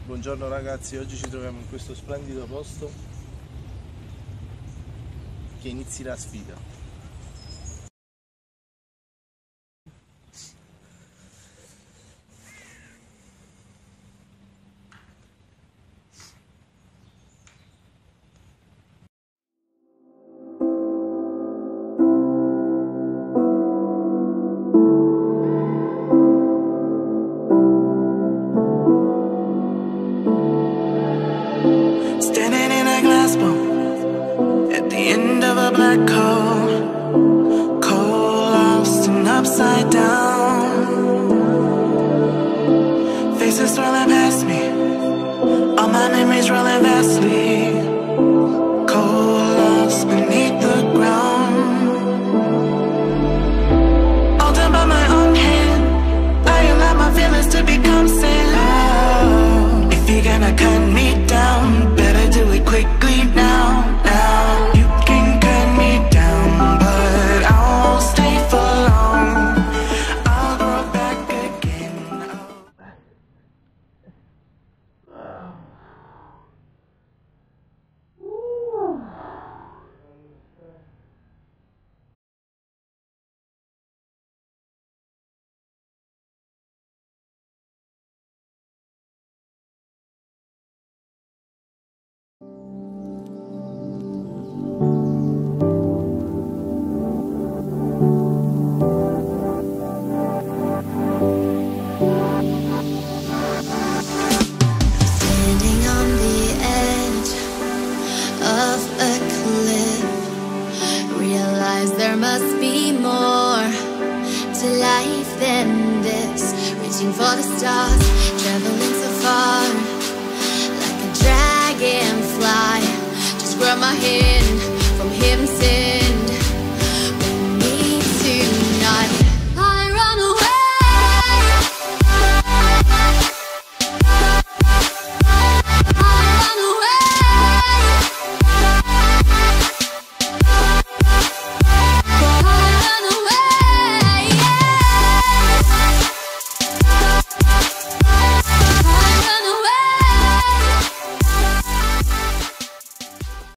Buongiorno ragazzi, oggi ci troviamo in questo splendido posto che inizi la sfida. Standing in a glass bowl at the end of a black hole, cold, lost and upside down. Faces swirling past me, all my memories rolling vastly, cold, lost beneath the ground. All done by my own hand, I allow my feelings to become sand. If you're gonna cut me down, better do it quickly now, now. You can cut me down, but I won't stay for long. I'll grow back again. Standing on the edge of a cliff, realize there must be more to life than this. Reaching for the stars, traveling so far, like a dragonfly. Just grab my hand.